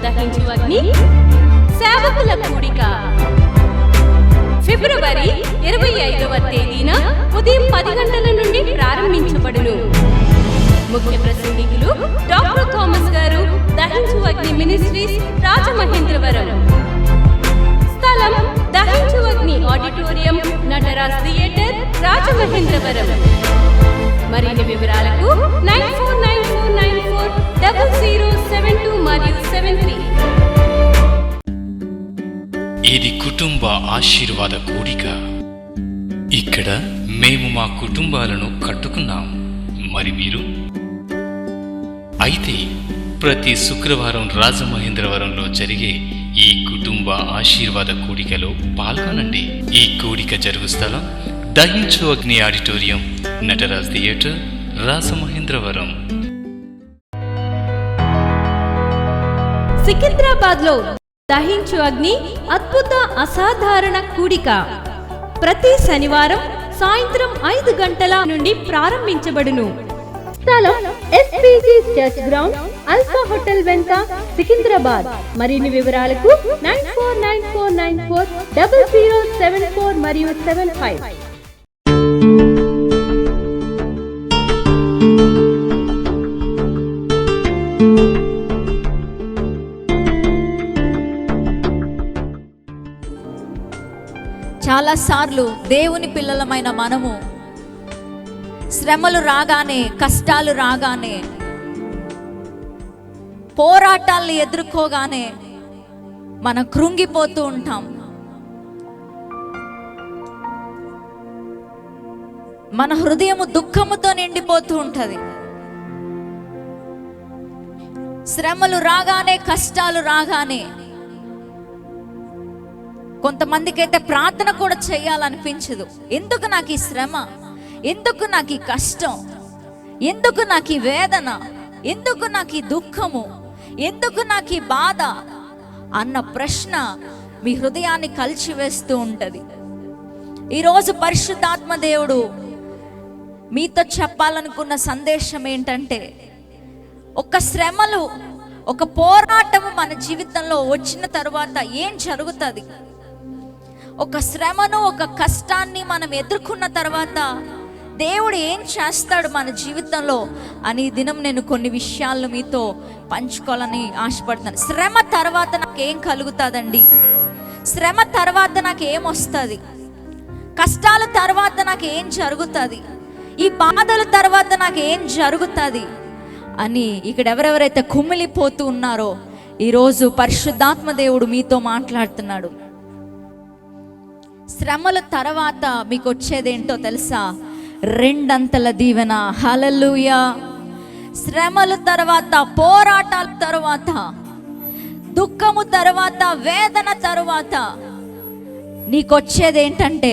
దహించు అగ్ని సేవకుల కూడిక ఫిబ్రవరి 25వ తేదీన ఉదయం 10 గంటల నుండి ప్రారంభించబడును. ముఖ్య ప్రసంగికులు డాక్టర్ థామస్ గారు, దహించు అగ్ని మినిస్ట్రీస్, రాజమహేంద్రవరం. స్థలం దహించు అగ్ని ఆడిటోరియం, నటరాజ్ థియేటర్, రాజమహేంద్రవరం. మరిన్ని వివరాలకు 9494940072 మరియు 73. ఇది కుటుంబ ఆశీర్వాద కూడిక. ఇక్కడ మేము మా కుటుంబాలను కట్టుకున్నాం. మరి మీరు? అయితే ప్రతి శుక్రవారం రాజమహేంద్రవరంలో జరిగే ఈ కుటుంబ ఆశీర్వాద కూడికలో పాల్గొనండి. ఈ కూడిక జరుగు స్థలం దహించు అగ్ని ఆడిటోరియం, నటరాజ్ థియేటర్, రాజమహేంద్రవరం. సికింద్రాబాద్ లో దహించు అగ్ని అద్భుత అసాధారణ కూడిక ప్రతి శనివారం సాయంత్రం 5 గంటల నుండి ప్రారంభించబడును. స్థలం SPG church ground, alpha hotel వెనుక, సికింద్రాబాద్. మరిన్ని వివరాలకు 9494940074 మరియు 75. చాలాసార్లు దేవుని పిల్లలమైన మనము శ్రమలు రాగానే, కష్టాలు రాగానే, పోరాటాలను ఎదుర్కోగానే మనం కృంగిపోతూ ఉంటాం. మన హృదయము దుఃఖముతో నిండిపోతూ ఉంటుంది. శ్రమలు రాగానే, కష్టాలు రాగానే కొంతమందికి అయితే ప్రార్థన కూడా చేయాలనిపించదు. ఎందుకు నాకు ఈ శ్రమ? ఎందుకు నాకు ఈ కష్టం? ఎందుకు నాకు ఈ వేదన? ఎందుకు నాకు ఈ దుఃఖము? ఎందుకు నాకు ఈ బాధ అన్న ప్రశ్న మీ హృదయాన్ని కలిచివేస్తూ ఉంటుంది. ఈరోజు పరిశుద్ధాత్మ దేవుడు మీతో చెప్పాలనుకున్న సందేశం ఏంటంటే, ఒక శ్రమలు, ఒక పోరాటము మన జీవితంలో వచ్చిన తర్వాత ఏం జరుగుతుంది? ఒక శ్రమను, ఒక కష్టాన్ని మనం ఎదుర్కొన్న తర్వాత దేవుడు ఏం చేస్తాడు మన జీవితంలో అని ఈ దినం నేను కొన్ని విషయాలను మీతో పంచుకోవాలని ఆశపడుతున్నాను. శ్రమ తర్వాత నాకు ఏం కలుగుతుందండి? శ్రమ తర్వాత నాకు ఏం వస్తుంది? కష్టాల తర్వాత నాకు ఏం జరుగుతుంది? ఈ బాధల తర్వాత నాకు ఏం జరుగుతుంది అని ఇక్కడ ఎవరెవరైతే కుమిలిపోతూ ఉన్నారో ఈరోజు పరిశుద్ధాత్మ దేవుడు మీతో మాట్లాడుతున్నాడు. శ్రమల తర్వాత మీకు వచ్చేదేంటో తెలుసా? 2 అంతల దీవెన. హల్లెలూయా. శ్రమల తర్వాత, పోరాటాల తర్వాత, దుఃఖము తర్వాత, వేదన తర్వాత నీకొచ్చేది ఏంటంటే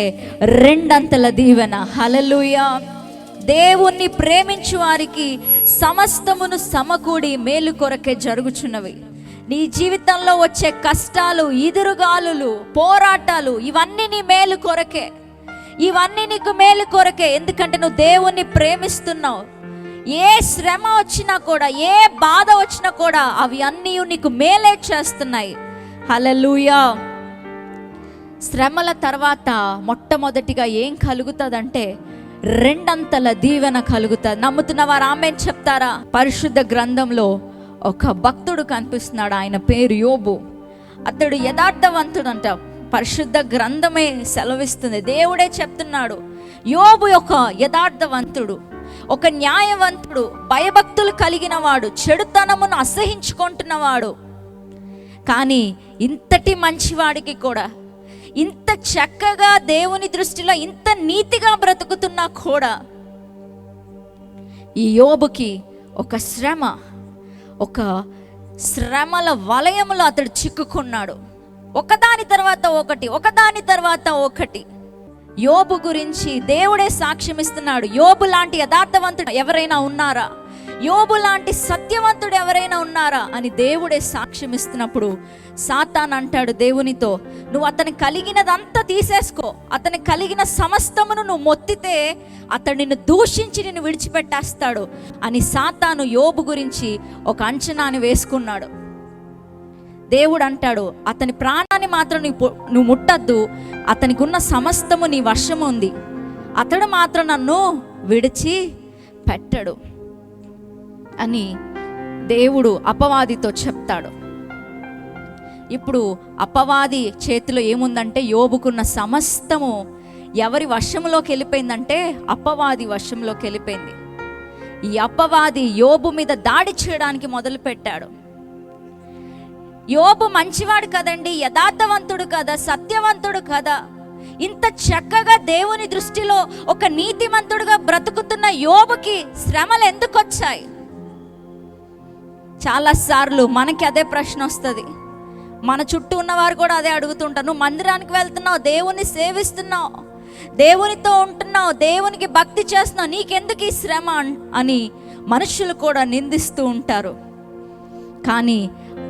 2 అంతల దీవెన. హల్లెలూయా. దేవుణ్ణి ప్రేమించు వారికి సమస్తమును సమకూడి మేలు కొరకే జరుగుచున్నవి. నీ జీవితంలో వచ్చే కష్టాలు, ఎదురుగాలులు, పోరాటాలు ఇవన్నీ నీ మేలు కొరకే. ఇవన్నీ నీకు మేలు కొరకే. ఎందుకంటే నువ్వు దేవుణ్ణి ప్రేమిస్తున్నావు. ఏ శ్రమ వచ్చినా కూడా, ఏ బాధ వచ్చినా కూడా అవి అన్నీ నీకు మేలే చేస్తున్నాయి. హల్లెలూయా. శ్రమల తర్వాత మొట్టమొదటిగా ఏం కలుగుతుందంటే 2 అంతల దీవెన కలుగుతుంది. నమ్ముతున్న వారు ఆమేన్ చెప్తారా? పరిశుద్ధ గ్రంథంలో ఒక భక్తుడు కనిపిస్తున్నాడు. ఆయన పేరు యోబు. అతడు యథార్థవంతుడంట. పరిశుద్ధ గ్రంథమే సెలవిస్తుంది, దేవుడే చెప్తున్నాడు. యోబు ఒక యథార్థవంతుడు, ఒక న్యాయవంతుడు, భయభక్తులు కలిగిన వాడు, చెడుతనమును అసహించుకుంటున్నవాడు. కానీ ఇంతటి మంచివాడికి కూడా, ఇంత చక్కగా దేవుని దృష్టిలో ఇంత నీతిగా బ్రతుకుతున్నా కూడా ఈ యోబుకి ఒక శ్రమ, ఒక శ్రమల వలయంలో అతడు చిక్కుకున్నాడు. ఒకదాని తర్వాత ఒకటి, ఒకదాని తర్వాత ఒకటి. యోబు గురించి దేవుడే సాక్ష్యం ఇస్తున్నాడు. యోబు లాంటి యథార్థవంతుడు ఎవరైనా ఉన్నారా? యోబు లాంటి సత్యవంతుడు ఎవరైనా ఉన్నారా అని దేవుడే సాక్ష్యం ఇస్తున్నప్పుడు సాతాను అంటాడు దేవునితో, నువ్వు అతని కలిగినదంతా తీసేసుకో, అతని కలిగిన సమస్తమును నువ్వు మొత్తితే అతడు నిన్ను దూషించి నిన్ను విడిచిపెట్టేస్తాడు అని సాతాను యోబు గురించి ఒక అంచనాని వేసుకున్నాడు. దేవుడు అంటాడు, అతని ప్రాణాన్ని మాత్రం నువ్వు ముట్టద్దు, అతనికి ఉన్న సమస్తము నీ వశము ఉంది, అతడు మాత్రం నన్ను విడిచి పెట్టడు అని దేవుడు అపవాదితో చెప్తాడు. ఇప్పుడు అపవాది చేతిలో ఏముందంటే, యోబుకున్న సమస్తము ఎవరి వశంలోకి వెళ్ళిపోయిందంటే అపవాది వశంలోకి వెళ్ళిపోయింది. ఈ అపవాది యోబు మీద దాడి చేయడానికి మొదలు పెట్టాడు. యోబు మంచివాడు కదండి, యథార్థవంతుడు కదా, సత్యవంతుడు కదా, ఇంత చక్కగా దేవుని దృష్టిలో ఒక నీతిమంతుడుగా బ్రతుకుతున్న యోబుకి శ్రమలు ఎందుకు వచ్చాయి? చాలాసార్లు మనకి అదే ప్రశ్న వస్తుంది. మన చుట్టూ ఉన్నవారు కూడా అదే అడుగుతుంటారు. నువ్వు మందిరానికి వెళ్తున్నావు, దేవుని సేవిస్తున్నావు, దేవునితో ఉంటున్నావు, దేవునికి భక్తి చేస్తున్నావు, నీకెందుకు ఈ శ్రమ అని మనుషులు కూడా నిందిస్తూ ఉంటారు. కానీ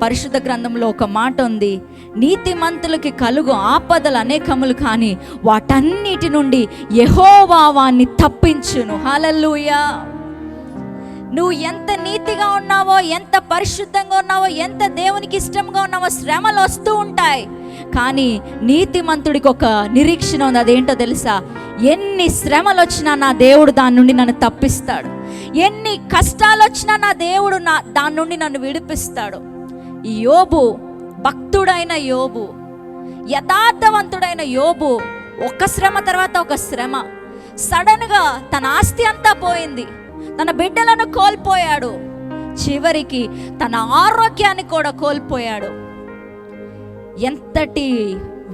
పరిశుద్ధ గ్రంథంలో ఒక మాట ఉంది, నీతిమంతులకి కలుగు ఆపదలు అనేకములు, కానీ వాటన్నిటి నుండి యెహోవా వాణ్ణి తప్పించును. హల్లెలూయా. నువ్వు ఎంత నీతిగా ఉన్నావో, ఎంత పరిశుద్ధంగా ఉన్నావో, ఎంత దేవునికి ఇష్టంగా ఉన్నావో, శ్రమలు వస్తూ ఉంటాయి. కానీ నీతిమంతుడికి ఒక నిరీక్షణ ఉంది. అదేంటో తెలుసా? ఎన్ని శ్రమలు వచ్చినా నా దేవుడు దాని నుండి నన్ను తప్పిస్తాడు, ఎన్ని కష్టాలు వచ్చినా నా దేవుడు దాని నుండి నన్ను విడిపిస్తాడు. ఈ యోబు, భక్తుడైన యోబు, యథార్థవంతుడైన యోబు, ఒక శ్రమ తర్వాత ఒక శ్రమ. సడన్గా తన ఆస్తి అంతా పోయింది, తన బిడ్డలను కోల్పోయాడు, చివరికి తన ఆరోగ్యాన్ని కూడా కోల్పోయాడు. ఎంతటి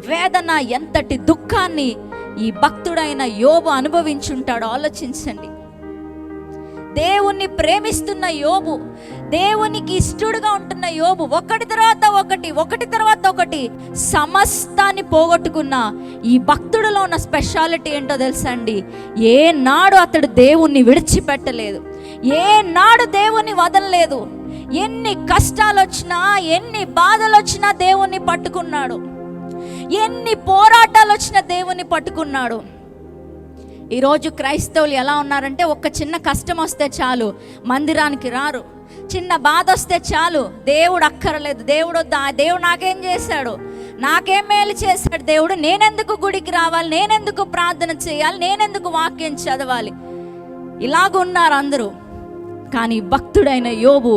వేదన, ఎంతటి దుఃఖాన్ని ఈ భక్తుడైన యోబు అనుభవించుంటాడో ఆలోచించండి. దేవుణ్ణి ప్రేమిస్తున్న యోబు, దేవునికి ఇష్టడుగా ఉంటున్న యోబు, ఒకటి తర్వాత ఒకటి సమస్తాన్ని పోగొట్టుకున్న ఈ భక్తుడిలో ఉన్న స్పెషాలిటీ ఏంటో తెలుసా అండి? ఏనాడు అతడు దేవుణ్ణి విడిచిపెట్టలేదు, ఏనాడు దేవుణ్ణి వదలలేదు. ఎన్ని కష్టాలు వచ్చినా, ఎన్ని బాధలు వచ్చినా దేవుణ్ణి పట్టుకున్నాడు, ఎన్ని పోరాటాలు వచ్చినా దేవుణ్ణి పట్టుకున్నాడు. ఈరోజు క్రైస్తవులు ఎలా ఉన్నారంటే, ఒక చిన్న కష్టం వస్తే చాలు మందిరానికి రారు, చిన్న బాధ వస్తే చాలు దేవుడు అక్కర్లేదు, దేవుడు నాకేం చేశాడు, నాకేం మేలు చేశాడు దేవుడు, నేనెందుకు గుడికి రావాలి, నేనెందుకు ప్రార్థన చేయాలి, నేనెందుకు వాక్యం చదవాలి, ఇలాగున్నారు అందరూ. కానీ భక్తుడైన యోబు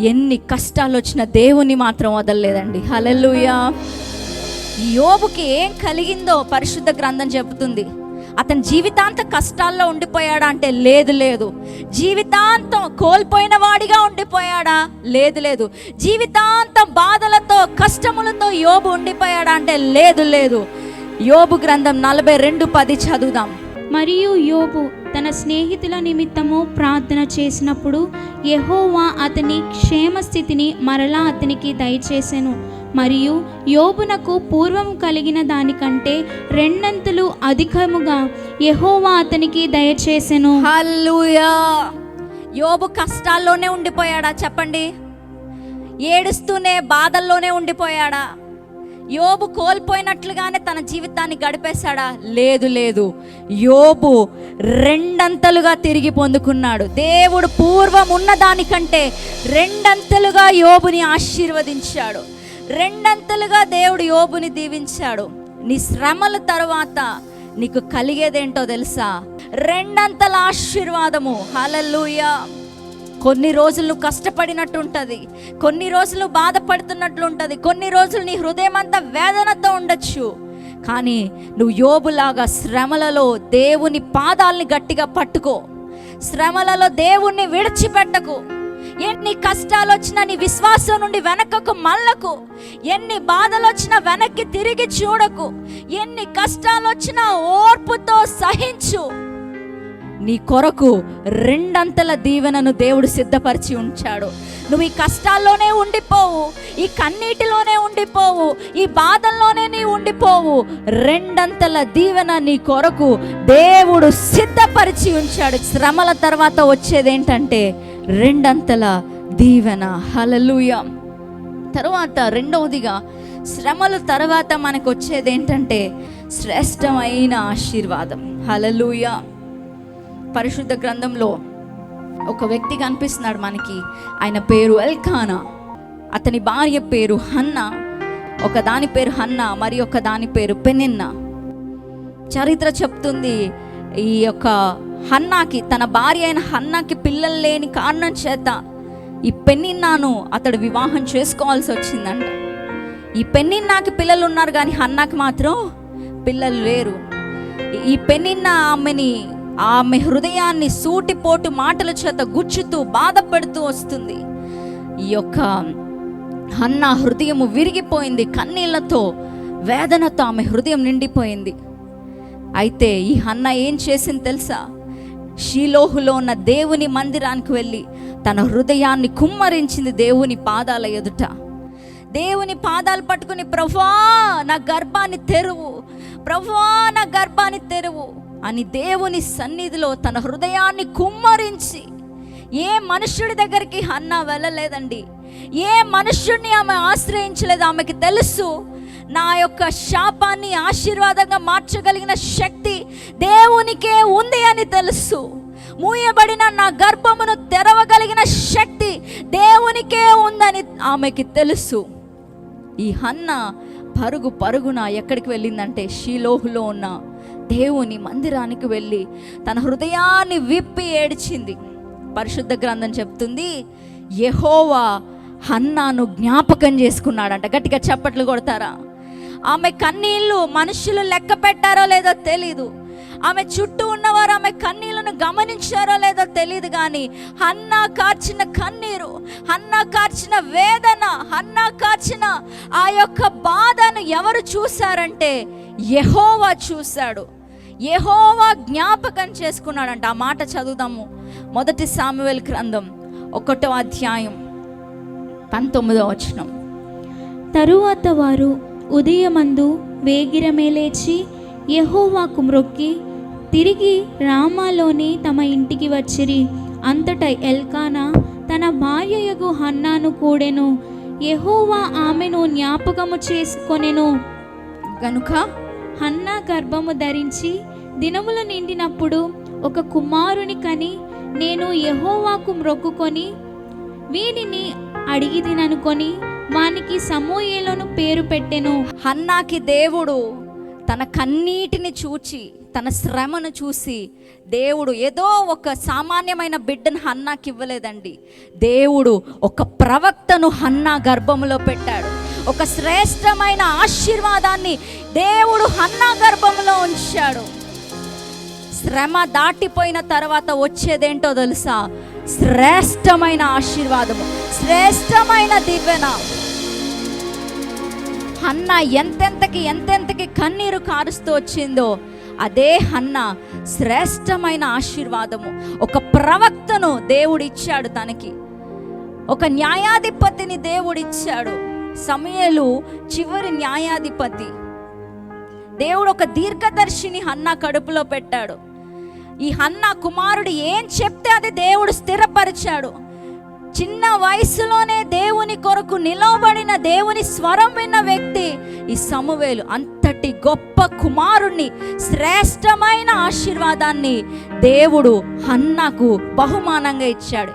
ఎన్ని కష్టాలు వచ్చినా దేవుని మాత్రం వదలలేదండి. హల్లెలూయా. ఈ యోబుకి ఏం కలిగిందో పరిశుద్ధ గ్రంథం చెబుతుంది. అతని జీవితాంతం కష్టాల్లో ఉండిపోయాడా అంటే లేదు. జీవితాంతం కోల్పోయిన వాడిగా ఉండిపోయాడా? లేదు. జీవితాంతం బాధలతో, కష్టములతో యోబు ఉండిపోయాడా అంటే లేదు. యోబు గ్రంథం 42:10 చదువుదాం. మరియు యోబు తన స్నేహితుల నిమిత్తము ప్రార్థన చేసినప్పుడు యెహోవా అతని క్షేమస్థితిని మరలా అతనికి దయచేసెను. మరియు యోబునకు పూర్వం కలిగిన దానికంటే 2 అంతలు అధికముగా యెహోవా అతనికి దయచేసెను. హల్లెలూయా. యోబు కష్టాల్లోనే ఉండిపోయాడా చెప్పండి? ఏడుస్తూనే బాధల్లోనే ఉండిపోయాడా? యోబు కోల్పోయినట్లుగానే తన జీవితాన్ని గడిపేశాడా? లేదు. యోబు 2 అంతలుగా తిరిగి పొందుకున్నాడు. దేవుడు పూర్వం ఉన్న దానికంటే 2 అంతలుగా యోబుని ఆశీర్వదించాడు, 2 అంతలుగా దేవుడు యోబుని దీవించాడు. నీ శ్రమల తర్వాత నీకు కలిగేదేంటో తెలుసా? 2 అంతల ఆశీర్వాదము. హల్లెలూయా. కొన్ని రోజులు నువ్వు కష్టపడినట్టు ఉంటుంది, కొన్ని రోజులు బాధపడుతున్నట్లు ఉంటుంది, కొన్ని రోజులు నీ హృదయం అంతా వేదనతో ఉండొచ్చు. కానీ నువ్వు యోబులాగా శ్రమలలో దేవుని పాదాలని గట్టిగా పట్టుకో, శ్రమలలో దేవుణ్ణి విడిచిపెట్టకు. ఎన్ని కష్టాలు వచ్చినా నీ విశ్వాసం నుండి వెనకకు మళ్ళకు, ఎన్ని బాధలు వచ్చినా వెనక్కి తిరిగి చూడకు, ఎన్ని కష్టాలు వచ్చినా ఓర్పుతో సహించు. నీ కొరకు 2 అంతల దీవెనను దేవుడు సిద్ధపరిచి ఉంచాడు. నువ్వు ఈ కష్టాల్లోనే ఉండిపోవు, ఈ కన్నీటిలోనే ఉండిపోవు, ఈ బాధల్లోనే నీ ఉండిపోవు. 2 అంతల దీవెన నీ కొరకు దేవుడు సిద్ధపరిచి ఉంచాడు. శ్రమల తర్వాత వచ్చేదేంటంటే 2 అంతల దీవెన. హల్లెలూయా. తర్వాత రెండవదిగా శ్రమల తర్వాత మనకు వచ్చేదేంటంటే శ్రేష్టమైన ఆశీర్వాదం. హల్లెలూయా. పరిశుద్ధ గ్రంథంలో ఒక వ్యక్తి కనిపిస్తున్నాడు మనకి. ఆయన పేరు ఎల్కానా. అతని భార్య పేరు హన్నా. ఒక దాని పేరు హన్నా, మరి ఒక దాని పేరు పెనిన్నా. చరిత్ర చెప్తుంది, ఈ యొక్క హన్నాకి, తన భార్య అయిన హన్నాకి పిల్లలు లేని కారణం చేత ఈ పెనిన్నాను అతడు వివాహం చేసుకోవాల్సి వచ్చిందంట. ఈ పెనిన్నాకి పిల్లలు ఉన్నారు కానీ హన్నాకి మాత్రం పిల్లలు లేరు. ఈ పెనిన్నా ఆమె హృదయాన్ని సూటిపోటు మాటల చేత గుచ్చుతూ బాధపడుతూ వస్తుంది. ఈ యొక్క హన్నా హృదయము విరిగిపోయింది, కన్నీళ్లతో వేదనతో ఆమె హృదయం నిండిపోయింది. అయితే ఈ హన్నా ఏం చేసింది తెలుసా? షీలోహులో ఉన్న దేవుని మందిరానికి వెళ్ళి తన హృదయాన్ని కుమ్మరించింది దేవుని పాదాల ఎదుట. దేవుని పాదాలు పట్టుకుని, ప్రభువా నా గర్భాన్ని తెరువు, ప్రభువా నా గర్భాన్ని తెరువు అని దేవుని సన్నిధిలో తన హృదయాన్ని కుమ్మరించి, ఏ మనుష్యుడి దగ్గరికి హన్నా వెళ్ళలేదండి, ఏ మనుష్యుడిని ఆమె ఆశ్రయించలేదు. ఆమెకి తెలుసు, నా యొక్క శాపాన్ని ఆశీర్వాదంగా మార్చగలిగిన శక్తి దేవునికే ఉంది అని తెలుసు. మూయబడిన నా గర్భమును తెరవగలిగిన శక్తి దేవునికే ఉందని ఆమెకి తెలుసు. ఈ హన్నా పరుగున ఎక్కడికి వెళ్ళిందంటే షీలోహులో ఉన్న దేవుని మందిరానికి వెళ్ళి తన హృదయాన్ని విప్పి ఏడ్చింది. పరిశుద్ధ గ్రంథం చెప్తుంది, యెహోవా హన్నాను జ్ఞాపకం చేసుకున్నాడంట. గట్టిగా చప్పట్లు కొడతారా? ఆమె కన్నీళ్ళు మనుషులు లెక్క పెట్టారో లేదో తెలీదు, ఆమె చుట్టూ ఉన్నవారు ఆమె కన్నీళ్లను గమనించారో లేదో తెలియదు, కానీ హన్నా కార్చిన కన్నీరు, హన్నా కార్చిన వేదన, హన్నా కార్చిన ఆ యొక్క బాధను ఎవరు చూశారంటే యెహోవా చూశాడు. యెహోవా జ్ఞాపకం చేసుకున్నాడంట. ఆ మాట చదువుదాము. 1 సామువేలు గ్రంథం 1వ అధ్యాయం 19వ వచనం. తరువాత వారు ఉదయమందు వేగిరమే లేచి యెహోవాకు మ్రొక్కి తిరిగి రామాలోని తమ ఇంటికి వచ్చిరి. అంతటా ఎల్కానా తన భార్యయగు హన్నాను కూడెను. యెహోవా ఆమెను జ్ఞాపకము చేసుకొనెను గనుక హన్నా గర్భము ధరించి దినములు నిండినప్పుడు ఒక కుమారుని కని, నేను యెహోవాకు మ్రొక్కుకొని వీనిని అడిగిదిననుకొని వానికి సమూయేలును పేరు పెట్టెను. హన్నాకి దేవుడు తన కన్నీటిని చూచి, తన శ్రమను చూసి, దేవుడు ఏదో ఒక సామాన్యమైన బిడ్డను హన్నాకి ఇవ్వలేదండి. దేవుడు ఒక ప్రవక్తను హన్నా గర్భంలో పెట్టాడు. ఒక శ్రేష్టమైన ఆశీర్వాదాన్ని దేవుడు హన్నా గర్భంలో ఉంచాడు. శ్రమ దాటిపోయిన తర్వాత వచ్చేదేంటో తెలుసా? శ్రేష్టమైన ఆశీర్వాదము, శ్రేష్టమైన దీవెన. హన్నా ఎంతెంతకి కన్నీరు కారుస్తూ వచ్చిందో, అదే హన్నా శ్రేష్టమైన ఆశీర్వాదము. ఒక ప్రవక్తను దేవుడిచ్చాడు తనకి, ఒక న్యాయాధిపతిని దేవుడిచ్చాడు. సమూయేలు చివరి న్యాయాధిపతి. దేవుడు ఒక దీర్ఘదర్శిని హన్నా కడుపులో పెట్టాడు. ఈ హన్నా కుమారుడు ఏం చెప్తే అది దేవుడు స్థిరపరిచాడు. చిన్న వయసులోనే దేవుని కొరకు నిలవబడిన, దేవుని స్వరం విన్న వ్యక్తి ఈ సమూయేలు. అంతటి గొప్ప కుమారుణ్ణి, శ్రేష్టమైన ఆశీర్వాదాన్ని దేవుడు హన్నాకు బహుమానంగా ఇచ్చాడు.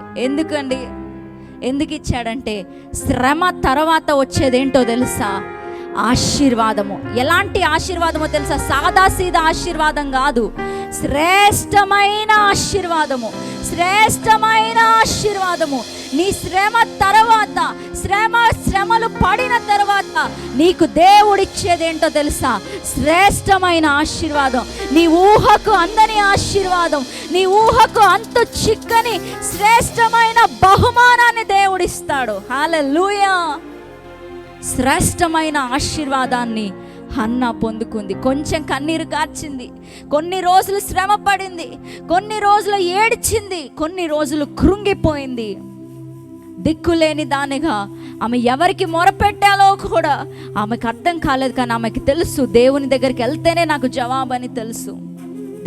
ఎందుకు ఇచ్చాడంటే, శ్రమ తర్వాత వచ్చేదేంటో తెలుసా? ఆశీర్వాదము. ఎలాంటి ఆశీర్వాదమో తెలుసా? సాదాసీదా ఆశీర్వాదం కాదు, శ్రేష్టమైన ఆశీర్వాదము, శ్రేష్టమైన ఆశీర్వాదము. నీ శ్రమ తర్వాత, శ్రమలు పడిన తర్వాత నీకు దేవుడిచ్చేదేంటో తెలుసా? శ్రేష్టమైన ఆశీర్వాదం. నీ ఊహకు అందని ఆశీర్వాదం, నీ ఊహకు అంతు చిక్కని శ్రేష్టమైన బహుమానాన్ని దేవుడిస్తాడు. హల్లెలూయా! శ్రేష్టమైన ఆశీర్వాదాన్ని హన్నా పొందుకుంది. కొంచెం కన్నీరు కార్చింది, కొన్ని రోజులు శ్రమ పడింది, కొన్ని రోజులు ఏడ్చింది, కొన్ని రోజులు కృంగిపోయింది. దిక్కులేని దానిగా ఆమె ఎవరికి మొరపెట్టాలో కూడా ఆమెకు అర్థం కాలేదు. కానీ ఆమెకి తెలుసు, దేవుని దగ్గరికి వెళ్తేనే నాకు జవాబని తెలుసు.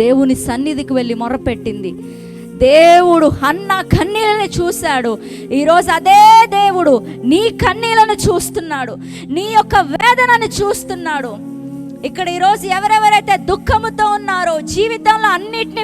దేవుని సన్నిధికి వెళ్ళి మొరపెట్టింది. దేవుడు హన్నా కన్నీళ్ళని చూశాడు. ఈరోజు అదే దేవుడు నీ కన్నీళ్ళను చూస్తున్నాడు, నీ యొక్క వేదనని చూస్తున్నాడు. ఇక్కడ ఈరోజు ఎవరెవరైతే దుఃఖముతో ఉన్నారో, జీవితంలో అన్నిటినీ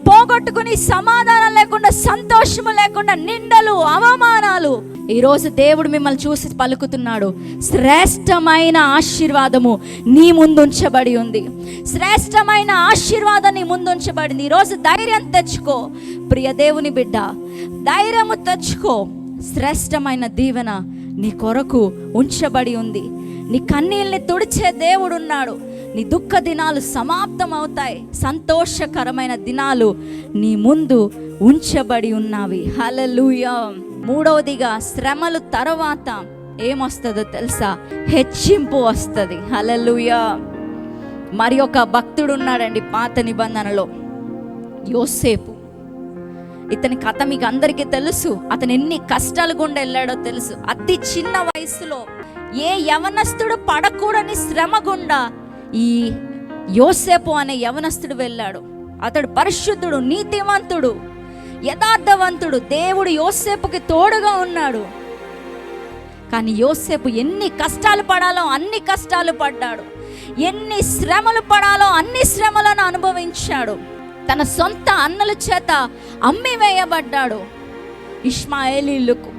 పోగొట్టుకుని సమాధానం లేకుండా, సంతోషము లేకుండా, నిందలు, అవమానాలు, ఈరోజు దేవుడు మిమ్మల్ని చూసి పలుకుతున్నాడు, శ్రేష్టమైన ఆశీర్వాదము నీ ముందుంచబడి ఉంది. శ్రేష్టమైన ఆశీర్వాదం నీ ముందుంచబడింది. ఈరోజు ధైర్యం తెచ్చుకో ప్రియ దేవుని బిడ్డ, ధైర్యము తెచ్చుకో. శ్రేష్టమైన దీవెన నీ కొరకు ఉంచబడి ఉంది. నీ కన్నీళ్ళని తుడిచే దేవుడు ఉన్నాడు. నీ దుఃఖ దినాలు సమాప్తం అవుతాయి. సంతోషకరమైన దినాలు నీ ముందు ఉంచబడి ఉన్నవి. హల్లెలూయా. మూడవదిగా, శ్రమలు తర్వాత ఏమొస్తుందో తెలుసా? హెచ్చింపు వస్తుంది. హల్లెలూయా. మరి ఒక భక్తుడు ఉన్నాడండి పాత నిబంధనలో, యోసేపు. ఇతని కథ మీకు అందరికీ తెలుసు. అతను ఎన్ని కష్టాలు గుండా వెళ్ళాడో తెలుసు. అతి చిన్న వయసులో ఏ యవనస్తుడు పడకూడని శ్రమ గుండా ఈ యోసేపు అనే యవనస్తుడు వెళ్ళాడు. అతడు పరిశుద్ధుడు, నీతివంతుడు, యథార్థవంతుడు. దేవుడు యోసేపుకి తోడుగా ఉన్నాడు. కానీ యోసేపు ఎన్ని కష్టాలు పడాలో అన్ని కష్టాలు పడ్డాడు. ఎన్ని శ్రమలు పడాలో అన్ని శ్రమలను అనుభవించాడు. తన సొంత అన్నల చేత అమ్మి వేయబడ్డాడు. ఇష్మాయేలీలకు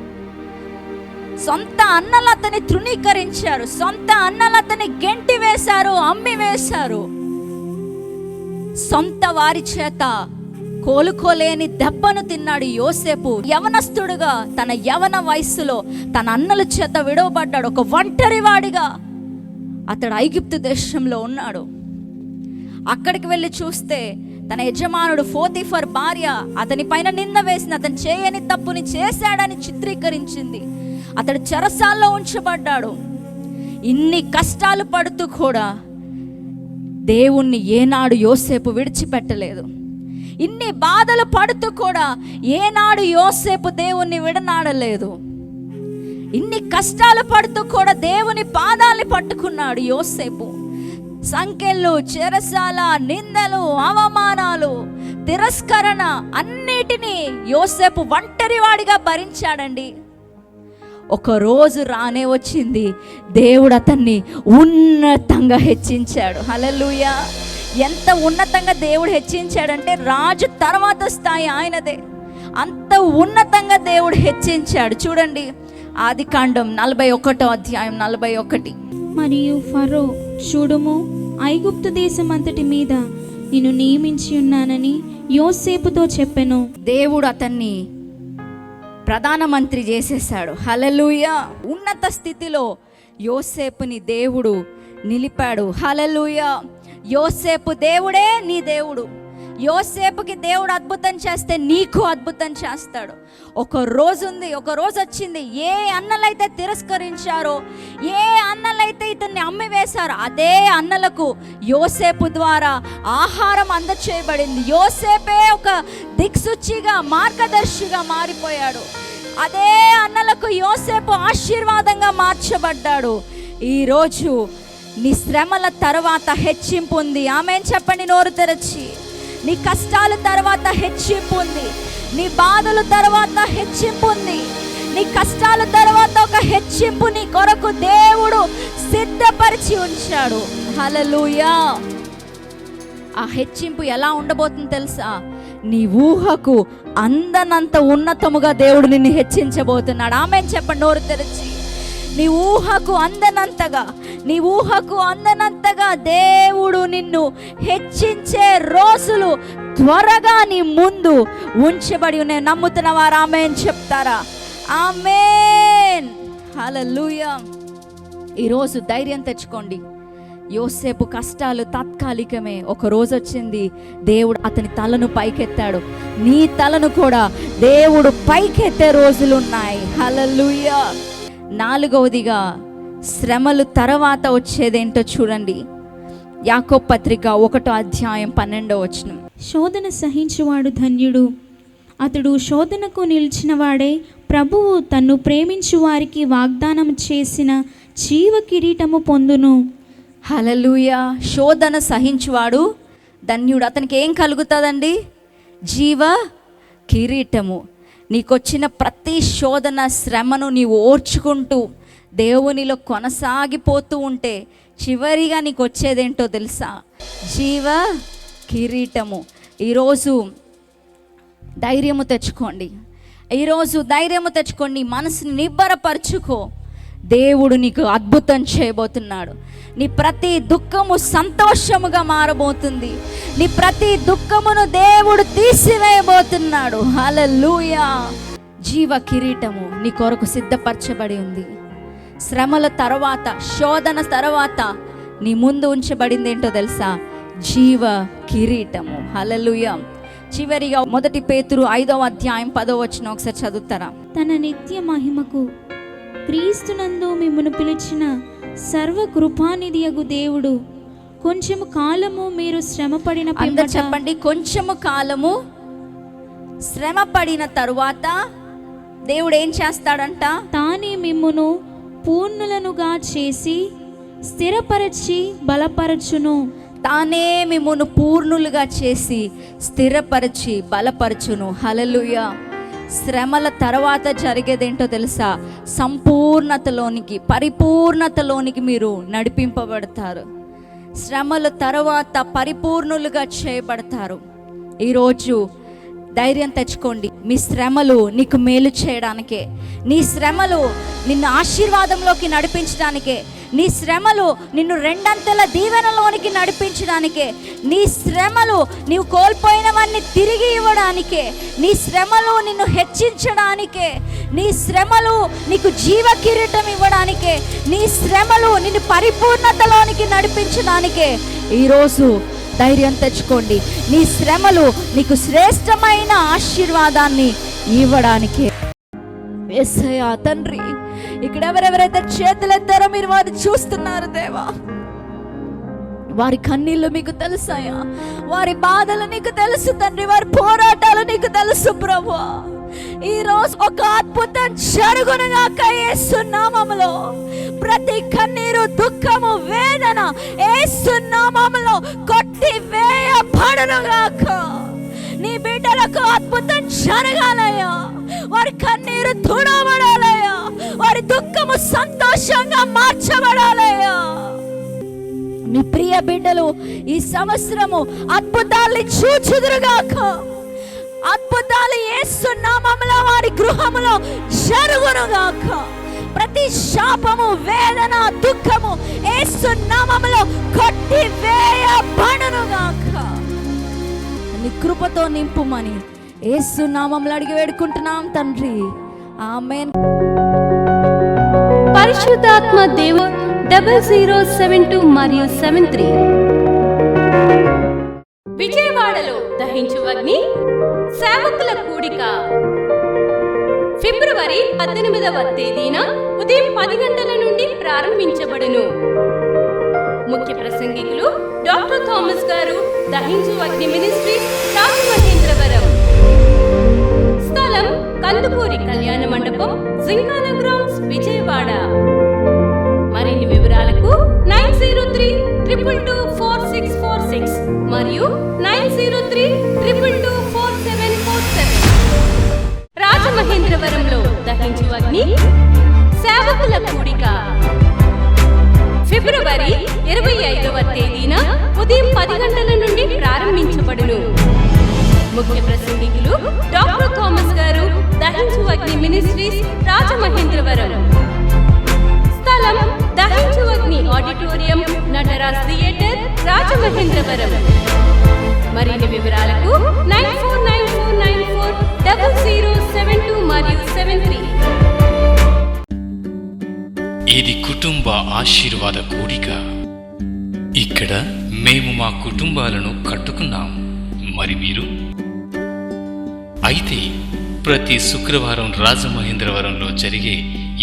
సొంత అన్నలు అతని తృణీకరించారు. సొంత అన్నలు అతని గెంటి వేశారు, అమ్మి వేశారు. సొంత వారి చేత కోలుకోలేని దెబ్బను తిన్నాడు యోసేపు. యవనస్తుడుగా తన యవన వయస్సులో తన అన్నల చేత విడవబడ్డాడు. ఒక ఒంటరివాడిగా అతడు ఐగుప్తు దేశంలో ఉన్నాడు. అక్కడికి వెళ్ళి చూస్తే తన యజమానుడు పోతీఫర్ భార్య అతని పైన నింద వేసింది. అతను చేయని తప్పుని చేశాడని చిత్రీకరించింది. అతడు చెరసాల్లో ఉంచబడ్డాడు. ఇన్ని కష్టాలు పడుతూ కూడా దేవుణ్ణి ఏనాడు యోసేపు విడిచిపెట్టలేదు. ఇన్ని బాధలు పడుతూ కూడా ఏనాడు యోసేపు దేవుణ్ణి విడనాడలేదు. ఇన్ని కష్టాలు పడుతూ కూడా దేవుని పాదాల్ని పట్టుకున్నాడు యోసేపు. సంకెళ్ళు, చెరసాల, నిందలు, అవమానాలు, తిరస్కరణ అన్నిటినీ యోసేపు ఒంటరివాడిగా భరించాడండి. ఒక రోజు రానే వచ్చింది, దేవుడు అతన్ని ఉన్నతంగా హెచ్చించాడు. హల్లెలూయా. ఎంత ఉన్నతంగా దేవుడు హెచ్చించాడంటే రాజు తర్వాత స్థాయి ఆయనదే. అంత ఉన్నతంగా దేవుడు హెచ్చించాడు. చూడండి ఆదికాండం 41వ అధ్యాయం 41. మరియు ఫరో, చూడుము, ఐగుప్తు దేశం అంతటి మీద నిన్ను నియమించి ఉన్నానని యోసేపుతో చెప్పెను. దేవుడు అతన్ని ప్రధానమంత్రి చేసేశాడు. హల్లెలూయా. ఉన్నత స్థితిలో యోసేపుని దేవుడు నిలిపాడు. హల్లెలూయా. యోసేపు దేవుడే నీ దేవుడు. యోసేపుకి దేవుడు అద్భుతం చేస్తే నీకు అద్భుతం చేస్తాడు. ఒక రోజు వచ్చింది, ఏ అన్నలైతే తిరస్కరించారో, ఏ అన్నలైతే ఇతన్ని అమ్మి వేశారో, అదే అన్నలకు యోసేపు ద్వారా ఆహారం అందచేయబడింది. యోసేపే ఒక దిక్సూచిగా, మార్గదర్శిగా మారిపోయాడు. అదే అన్నలకు యోసేపు ఆశీర్వాదంగా మార్చబడ్డాడు. ఈరోజు నీ శ్రమల తర్వాత హెచ్చింపు ఉంది. ఆమేన్ చెప్పండి నోరు తెరచి. నీ కష్టాల తర్వాత హెచ్చింపు ఉంది. నీ బాధల తర్వాత హెచ్చింపు ఉంది. నీ కష్టాల తర్వాత ఒక హెచ్చింపు నీ కొరకు దేవుడు సిద్ధపరిచి ఉంచాడు. హల్లెలూయా. ఆ హెచ్చింపు ఎలా ఉండబోతుంది తెలుసా? నీ ఊహకు అందనంత ఉన్నతముగా దేవుడు నిన్ను హెచ్చించబోతున్నాడు. ఆమేన్ చెప్పండి నోరు తెరచి. నీ ఊహకు అందనంతగా దేవుడు నిన్ను హెచ్చించే రోజులు త్వరగా నీ ముందు ఉంచబడి ఉన్నాయి. నమ్ముతున్న వారు ఆమేన్ చెప్తారా? ఆమేన్. హల్లెలూయా. ఈరోజు ధైర్యం తెచ్చుకోండి. యోసేపు కష్టాలు తాత్కాలికమే. ఒక రోజు వచ్చింది, దేవుడు అతని తలను పైకెత్తాడు. నీ తలను కూడా దేవుడు పైకెత్తే రోజులు ఉన్నాయి. హల్లెలూయా. 4వదిగా, శ్రమలు తర్వాత వచ్చేదేంటో చూడండి. యాకోబు పత్రిక 1వ అధ్యాయం 12వ వచనం. శోధన సహించువాడు ధన్యుడు, అతడు శోధనకు నిలిచిన వాడే ప్రభువు తన్ను ప్రేమించు వారికి వాగ్దానం చేసిన జీవ కిరీటము పొందును. హల్లెలూయా. శోధన సహించువాడు ధన్యుడు. అతనికి ఏం కలుగుతుందండి? జీవ కిరీటము. నీకొచ్చిన ప్రతి శోధన, శ్రమను నీవు ఓర్చుకుంటూ దేవునిలో కొనసాగిపోతూ ఉంటే చివరిగా నీకు వచ్చేదేంటో తెలుసా? జీవ కిరీటము. ఈరోజు ధైర్యము తెచ్చుకోండి, ఈరోజు ధైర్యము తెచ్చుకోండి, మనసుని నిబ్బరపరచుకో. దేవుడు నీకు అద్భుతం చేయబోతున్నాడు. నీ ప్రతి దుఃఖము సంతోషముగా మారబోతుంది. నీ ప్రతి దుఃఖమును దేవుడు తీసివేయబోతున్నాడు. హల్లెలూయా. జీవ కిరీటము నీ కొరకు సిద్ధపరచబడి ఉంది. శ్రమల తర్వాత, శోధన తర్వాత నీ ముందు ఉంచబడింది ఏంటో తెలుసా? జీవ కిరీటము. హల్లెలూయా. చివరిగా 1 పేతురు 5వ అధ్యాయం 10వ వచనం ఒకసారి చదువుతారా? తన నిత్య మహిమకు క్రీస్తునందు మిమ్మును పిలిచిన సర్వకృపానిధియగు దేవుడు కొంచెము కాలము మీరు శ్రమపడిన అందరూ చెప్పండి, కొంచెము కాలము శ్రమ పడిన తరువాత దేవుడు ఏం చేస్తాడంట? తానే మిమ్మును పూర్ణులనుగా చేసి స్థిరపరచి బలపరచును. తానే మిమ్మును పూర్ణులుగా చేసి స్థిరపరిచి బలపరచును. హల్లెలూయా. శ్రమల తర్వాత జరిగేదేంటో తెలుసా? సంపూర్ణతలోనికి, పరిపూర్ణతలోనికి మీరు నడిపింపబడతారు. శ్రమల తర్వాత పరిపూర్ణులుగా చేయబడతారు. ఈరోజు ధైర్యం తెచ్చుకోండి. మీ శ్రమలు నీకు మేలు చేయడానికే, నీ శ్రమలు నిన్ను ఆశీర్వాదంలోకి నడిపించడానికే, నీ శ్రమలు నిన్ను రెండంతల దీవెనలోనికి నడిపించడానికే, నీ శ్రమలు నీవు కోల్పోయినవన్నీ తిరిగి ఇవ్వడానికే, నీ శ్రమలు నిన్ను హెచ్చించడానికే, నీ శ్రమలు నీకు జీవ కిరీటం ఇవ్వడానికే, నీ శ్రమలు నిన్ను పరిపూర్ణతలోనికి నడిపించడానికే. ఈరోజు ధైర్యం తెచ్చుకోండి. నీ శ్రమలు నీకు శ్రేష్టమైన ఆశీర్వాదాన్ని ఇవ్వడానికే. యేసయ్యా తండ్రి, ఇక్కడ ఎవరెవరైతే చేతులెత్తారో మీరు వారు చూస్తున్నారు దేవా. వారి కన్నీళ్ళు మీకు తెలుసాయా? వారి బాధలు నీకు తెలుసు తండ్రి, వారి పోరాటాలు నీకు తెలుసు ప్రభువా. ఈ రోజు ఒక అద్భుతం జరుగునుగాక యేసు నామములో. ప్రతి కన్నీరు, దుఃఖము, వేదన యేసు నామములో కొట్టి వేయబడునుగాక. నీ బిడ్డలకు అద్భుతం జరగాలయ్యా. వారి కన్నీరు తుడవబడాలయ్యా. వారి దుఃఖము సంతోషంగా మార్చబడాలయ్యా. నీ ప్రియ బిడ్డలు ఈ సంవత్సరము అద్భుతాల్ని చూచుదురుగాక. అద్భుతాలు యేసు నామములో వారి గృహములో జరుగునుగాక. ప్రతి శాపము, వేదన, దుఃఖము యేసు నామములో కొట్టి వేయబడునుగాక. నీ కృపతో నింపుమని యేసు నామములో అడిగి వేడుకుంటున్నాం తండ్రి. ఆమేన్. పరిశుద్ధాత్మ దేవుడు 0072 మరియు 73 విజయవాడలో దహించు అగ్ని సేవకుల కూడిక ఫిబ్రవరి 18వ తేదీన ఉదయం 10 గంటల నుండి ప్రారంభించబడును. ముఖ్య ప్రసంగికులు డాక్టర్ థామస్ గారు, దహించు అగ్ని మినిస్ట్రీస్, రాజమహేంద్రవరం. స్థలం కందుకూరి కళ్యాణ మండపం, జింకాన గ్రౌండ్స్, విజయవాడ. మరిన్ని వివరాలకు 9032224646 మరియు 9032224747. రాజమహేంద్రవరంలో దహించు అగ్ని సేవకుల కూడిక ఫిబ్రవరి 25వ తేదీన ఉదయం 10 గంటల నుండి ప్రారంభించబడును. ముఖ్య ప్రసంగికులు డాక్టర్ థామస్ గారు, దహించు అగ్ని మినిస్ట్రీస్, రాజమహేంద్రవరం. స్థలం దహించు అగ్ని ఆడిటోరియం, నటరాజ్ థియేటర్, రాజమహేంద్రవరం. మరిన్ని వివరాలకు 9494940072 మరియు 73. ఇది కుటుంబ ఆశీర్వాద కూడిక. ఇక్కడ మేము మా కుటుంబాలను కట్టుకున్నాం. మరి మీరు? అయితే ప్రతి శుక్రవారం రాజమహేంద్రవరంలో జరిగే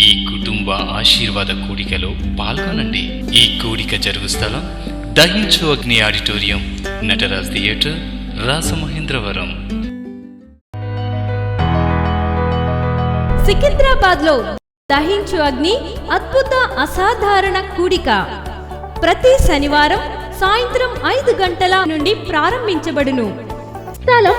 ఈ కుటుంబ ఆశీర్వాద కూడికలో పాల్గొనండి. ఈ కూడిక జరుగు స్థలం దహించు అగ్ని ఆడిటోరియం, నటరాజ్ థియేటర్, రాజమహేంద్రవరం. సికింద్రాబాద్ లో దహించు అగ్ని అద్భుత అసాధారణ కూడిక ప్రతి శనివారం సాయంత్రం 5 గంటల నుండి ప్రారంభించబడును. స్థలం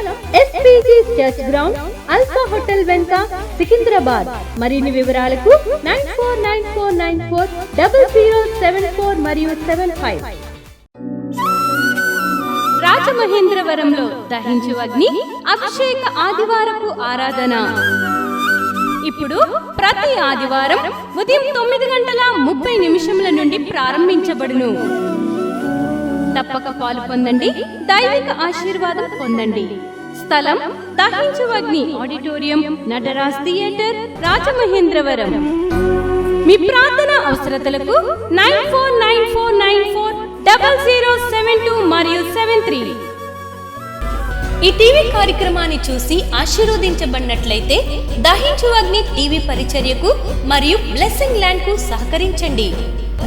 SPG church ground, alpha hotel వెనుక, సికింద్రాబాద్. మరిన్ని వివరాలకు 9494940074 మరియు 75. రాజమహేంద్రవరంలో దహించు అగ్ని అభిషేక ఆదివారపు ఆరాధన ఇప్పుడు ప్రతి ఆదివారం ఉదయం 9:30 నుండి ప్రారంభించబడును. తప్పక పాలు పొందండి, దైవిక ఆశీర్వాదం పొందండి. స్థలం దహించు అగ్ని ఆడిటోరియం, నటరాజ్ థియేటర్, రాజమహేంద్రవరం. మీ ప్రార్థన అవసరతలకు 9494940072 మరియు 73. ఈ టీవీ కార్యక్రమాన్ని చూసి ఆశీర్వదించబడినట్లయితే దహించు అగ్ని టీవీ పరిచర్యకు మరియు బ్లెస్సింగ్ ల్యాండ్ కు సహకరించండి.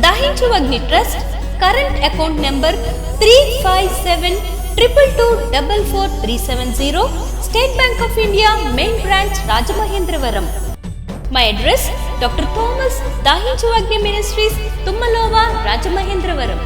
దహించు అగ్ని trust current account number 357222444370, State Bank of India main branch, Rajamahendravaram. My address doctor Thomas దహించు అగ్ని మినిస్ట్రీస్, తుమ్మలోవా, రాజమహేంద్రవరం.